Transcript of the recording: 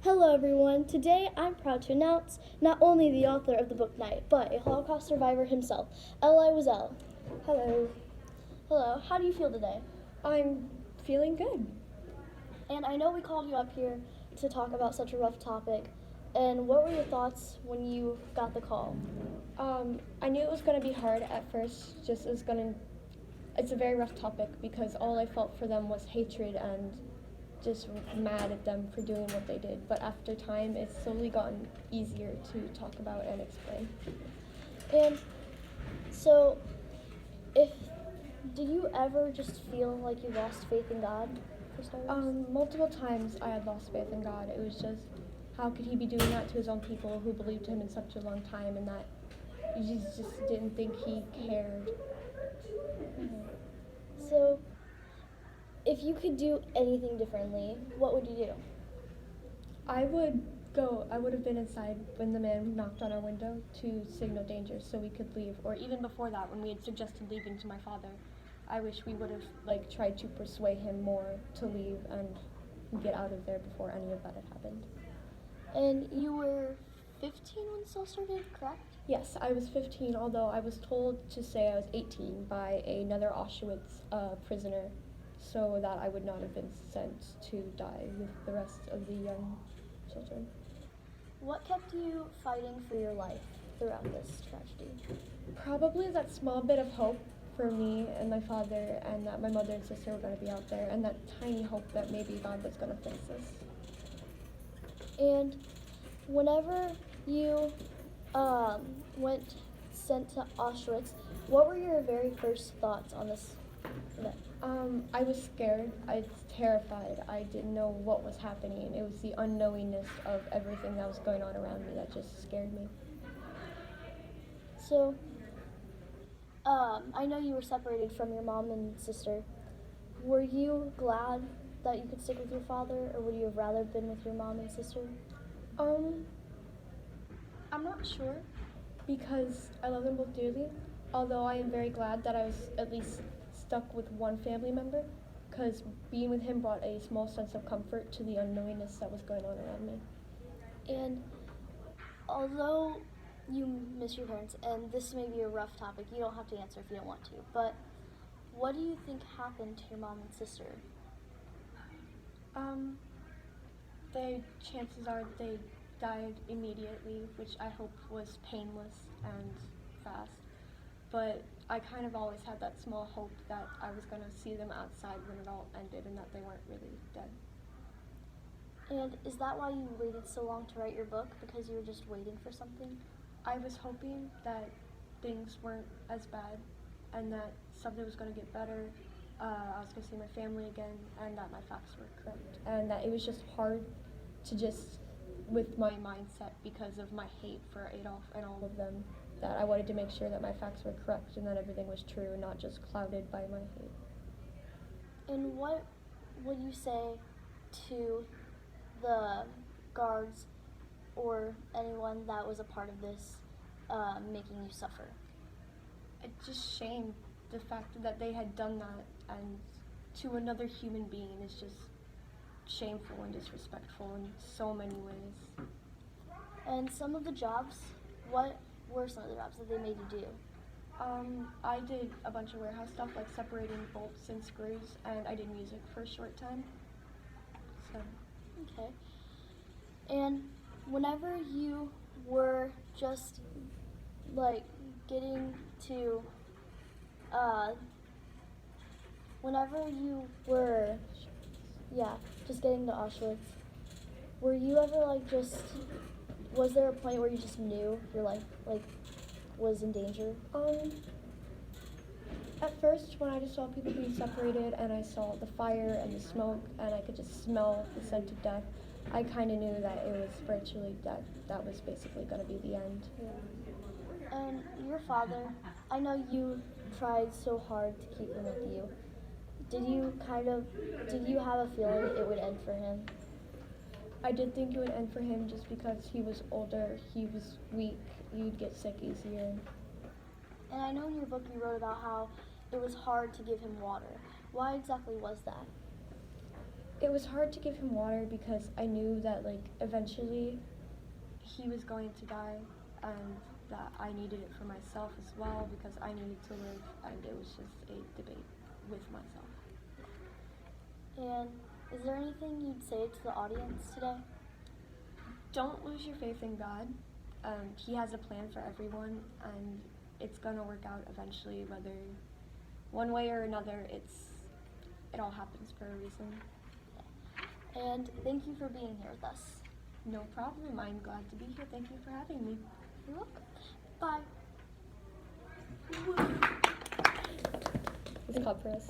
Hello everyone, today I'm proud to announce not only the author of the book Night, but a Holocaust survivor himself, Eli Wiesel. Hello. Hello, how do you feel today? I'm feeling good. And I know we called you up here to talk about such a rough topic, and what were your thoughts when you got the call? I knew it was going to be hard at first, it's a very rough topic because all I felt for them was hatred and just mad at them for doing what they did. But after time, it's slowly gotten easier to talk about and explain. And so, did you ever just feel like you lost faith in God, for starters? Multiple times I had lost faith in God. It was just, how could he be doing that to his own people who believed him in such a long time, and that you just didn't think he cared. So, if you could do anything differently, what would you do? I would have been inside when the man knocked on our window to signal danger so we could leave, or even before that when we had suggested leaving to my father. I wish we would have tried to persuade him more to leave and get out of there before any of that had happened. And you were 15 when this all started, correct? Yes, I was 15, although I was told to say I was 18 by another Auschwitz prisoner so that I would not have been sent to die with the rest of the young children. What kept you fighting for your life throughout this tragedy? Probably that small bit of hope for me and my father, and that my mother and sister were going to be out there, and that tiny hope that maybe God was going to fix us. And whenever you went sent to Auschwitz, what were your very first thoughts on this event? I was scared. I was terrified. I didn't know what was happening. It was the unknowingness of everything that was going on around me that just scared me. So, I know you were separated from your mom and sister. Were you glad that you could stick with your father, or would you have rather been with your mom and sister? I'm not sure because I love them both dearly, although I am very glad that I was at least stuck with one family member, because being with him brought a small sense of comfort to the unknowingness that was going on around me. And although you miss your parents, and this may be a rough topic, you don't have to answer if you don't want to, but what do you think happened to your mom and sister? The chances are they died immediately, which I hope was painless and fast. But I kind of always had that small hope that I was going to see them outside when it all ended and that they weren't really dead. And is that why you waited so long to write your book? Because you were just waiting for something? I was hoping that things weren't as bad and that something was going to get better. I was going to see my family again, and that my facts were correct. And that it was just hard to just, with my mindset because of my hate for Adolf and all of them, that I wanted to make sure that my facts were correct and that everything was true and not just clouded by my hate. And what would you say to the guards or anyone that was a part of this making you suffer? It's just shame the fact that they had done that, and to another human being is just shameful and disrespectful in so many ways. And some of the jobs, what were some of the jobs that they made you do? I did a bunch of warehouse stuff like separating bolts and screws, and I did music for a short time. So. Okay. And whenever you were just getting to, just getting to Auschwitz, were you ever was there a point where you just knew your life was in danger? At first, when I just saw people being separated and I saw the fire and the smoke and I could just smell the scent of death, I kind of knew that it was virtually that was basically going to be the end. Yeah. And your father, I know you tried so hard to keep him with you. Did you have a feeling it would end for him? I did think it would end for him just because he was older, he was weak, you'd get sick easier. And I know in your book you wrote about how it was hard to give him water. Why exactly was that? It was hard to give him water because I knew that like eventually he was going to die, and that I needed it for myself as well because I needed to live, and it was just a debate with myself. And is there anything you'd say to the audience today? Don't lose your faith in God. He has a plan for everyone, and it's gonna work out eventually, whether one way or another. It all happens for a reason. And thank you for being here with us. No problem. I'm glad to be here. Thank you for having me. You're welcome. Bye. It's a cup for us.